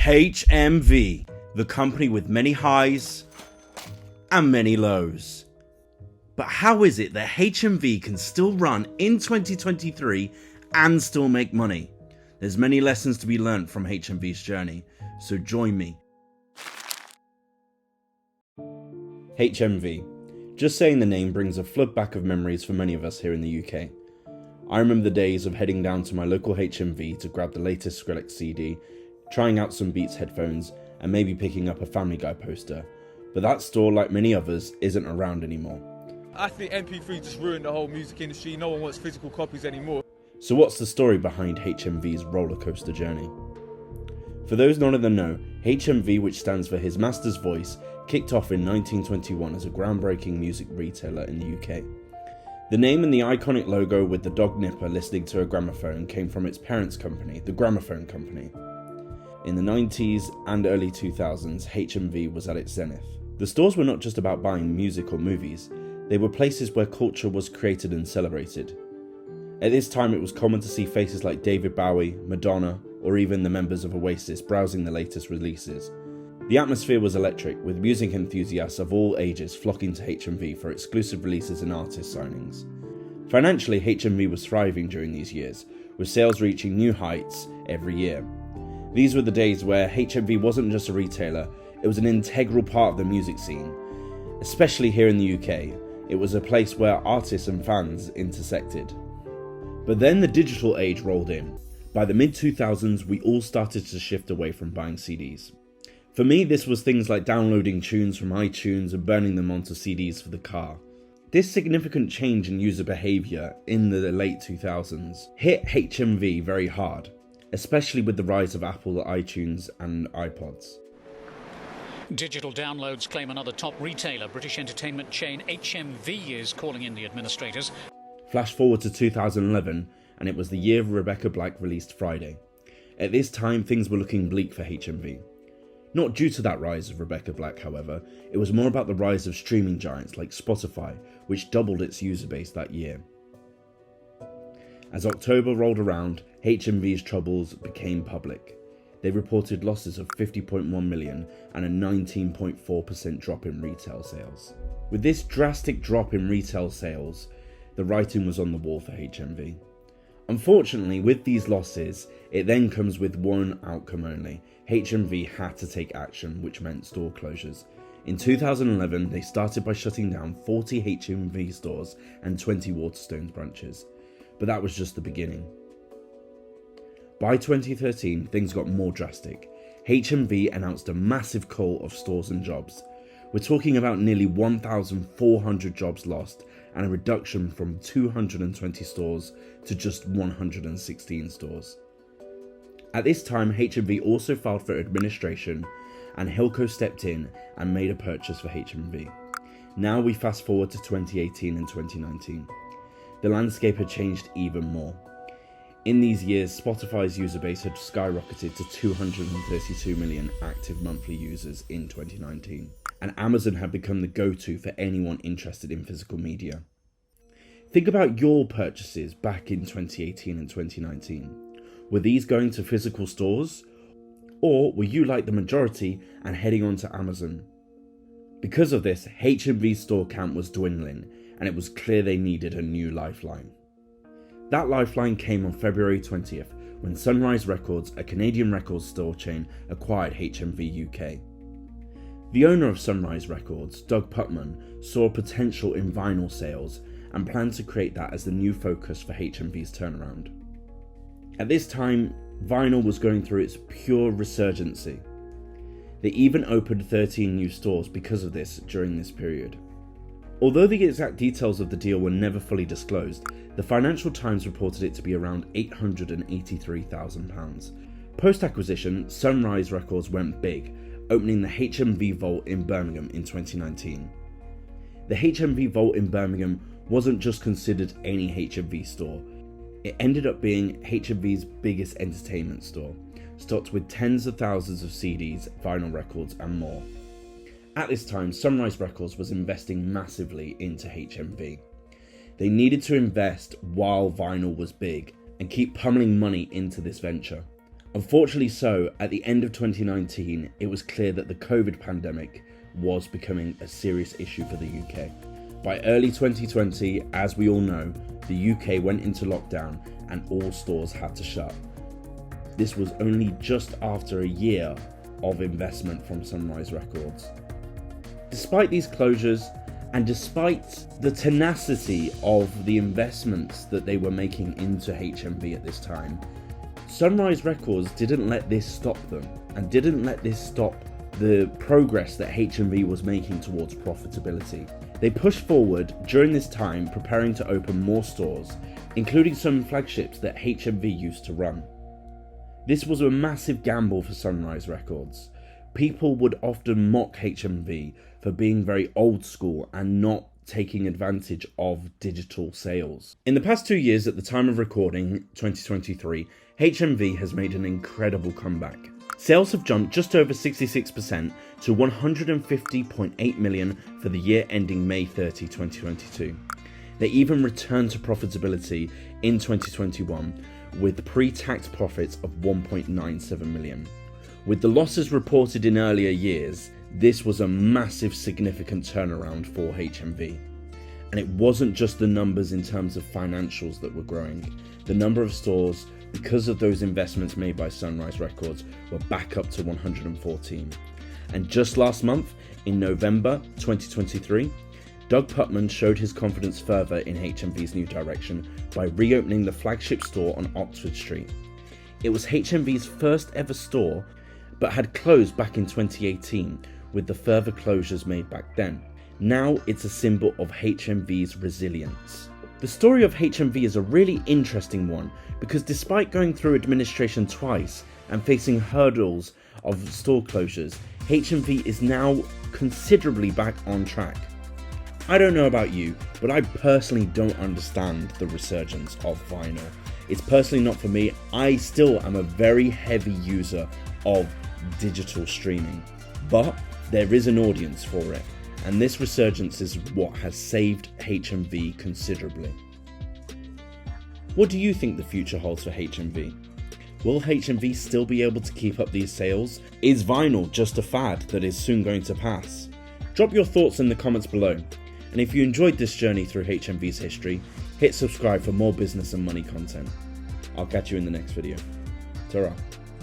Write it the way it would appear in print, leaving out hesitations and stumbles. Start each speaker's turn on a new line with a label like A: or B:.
A: HMV, the company with many highs and many lows. But how is it that HMV can still run in 2023 and still make money? There's many lessons to be learned from HMV's journey, so join me. HMV. Just saying the name brings a flood back of memories for many of us here in the UK. I remember the days of heading down to my local HMV to grab the latest Skrillex CD, trying out some Beats headphones, and maybe picking up a Family Guy poster. But that store, like many others, isn't around anymore.
B: I think MP3 just ruined the whole music industry. No one wants physical copies anymore.
A: So what's the story behind HMV's rollercoaster journey? For those none of them know, HMV, which stands for His Master's Voice, kicked off in 1921 as a groundbreaking music retailer in the UK. The name and the iconic logo with the dog Nipper listening to a gramophone came from its parents' company, the Gramophone Company. In the 90s and early 2000s, HMV was at its zenith. The stores were not just about buying music or movies, they were places where culture was created and celebrated. At this time, it was common to see faces like David Bowie, Madonna, or even the members of Oasis browsing the latest releases. The atmosphere was electric, with music enthusiasts of all ages flocking to HMV for exclusive releases and artist signings. Financially, HMV was thriving during these years, with sales reaching new heights every year. These were the days where HMV wasn't just a retailer, it was an integral part of the music scene. Especially here in the UK, it was a place where artists and fans intersected. But then the digital age rolled in. By the mid-2000s, we all started to shift away from buying CDs. For me, this was things like downloading tunes from iTunes and burning them onto CDs for the car. This significant change in user behaviour in the late 2000s hit HMV very hard, especially with the rise of Apple iTunes and iPods.
C: Digital downloads claim another top retailer. British entertainment chain HMV is calling in the administrators.
A: Flash forward to 2011, and it was the year Rebecca Black released Friday. At this time, things were looking bleak for HMV. Not due to that rise of Rebecca Black, however, it was more about the rise of streaming giants like Spotify, which doubled its user base that year. As October rolled around, HMV's troubles became public. They reported losses of 50.1 million and a 19.4% drop in retail sales. With this drastic drop in retail sales, the writing was on the wall for HMV. Unfortunately, with these losses, it then comes with one outcome only. HMV had to take action, which meant store closures. In 2011, they started by shutting down 40 HMV stores and 20 Waterstones branches. But that was just the beginning. By 2013, things got more drastic. HMV announced a massive cull of stores and jobs. We're talking about nearly 1,400 jobs lost and a reduction from 220 stores to just 116 stores. At this time, HMV also filed for administration, and Hilco stepped in and made a purchase for HMV. Now we fast forward to 2018 and 2019. The landscape had changed even more. In these years, Spotify's user base had skyrocketed to 232 million active monthly users in 2019, and Amazon had become the go-to for anyone interested in physical media. Think about your purchases back in 2018 and 2019. Were these going to physical stores? Or were you like the majority and heading on to Amazon? Because of this, HMV's store count was dwindling, and it was clear they needed a new lifeline. That lifeline came on February 20th, when Sunrise Records, a Canadian records store chain, acquired HMV UK. The owner of Sunrise Records, Doug Putman, saw potential in vinyl sales and planned to create that as the new focus for HMV's turnaround. At this time, vinyl was going through its pure resurgency. They even opened 13 new stores because of this during this period. Although the exact details of the deal were never fully disclosed, the Financial Times reported it to be around £883,000. Post-acquisition, Sunrise Records went big, opening the HMV Vault in Birmingham in 2019. The HMV Vault in Birmingham wasn't just considered any HMV store. It ended up being HMV's biggest entertainment store, stocked with tens of thousands of CDs, vinyl records and more. At this time, Sunrise Records was investing massively into HMV. They needed to invest while vinyl was big and keep pummeling money into this venture. Unfortunately so, at the end of 2019, it was clear that the COVID pandemic was becoming a serious issue for the UK. By early 2020, as we all know, the UK went into lockdown and all stores had to shut. This was only just after a year of investment from Sunrise Records. Despite these closures, and despite the tenacity of the investments that they were making into HMV at this time, Sunrise Records didn't let this stop them, and didn't let this stop the progress that HMV was making towards profitability. They pushed forward during this time, preparing to open more stores, including some flagships that HMV used to run. This was a massive gamble for Sunrise Records. People would often mock HMV for being very old school and not taking advantage of digital sales. In the past 2 years, at the time of recording, 2023, HMV has made an incredible comeback. Sales have jumped just over 66% to 150.8 million for the year ending May 30, 2022. They even returned to profitability in 2021 with pre-tax profits of 1.97 million. With the losses reported in earlier years, this was a massive significant turnaround for HMV. And it wasn't just the numbers in terms of financials that were growing. The number of stores, because of those investments made by Sunrise Records, were back up to 114. And just last month, in November 2023, Doug Putman showed his confidence further in HMV's new direction by reopening the flagship store on Oxford Street. It was HMV's first ever store, but had closed back in 2018, with the further closures made back then. Now it's a symbol of HMV's resilience. The story of HMV is a really interesting one because despite going through administration twice and facing hurdles of store closures, HMV is now considerably back on track. I don't know about you, but I personally don't understand the resurgence of vinyl. It's personally not for me. I still am a very heavy user of digital streaming, but there is an audience for it, and this resurgence is what has saved HMV considerably. What do you think the future holds for HMV? Will HMV still be able to keep up these sales? Is vinyl just a fad that is soon going to pass? Drop your thoughts in the comments below, and if you enjoyed this journey through HMV's history, hit subscribe for more business and money content. I'll catch you in the next video. Ta-ra.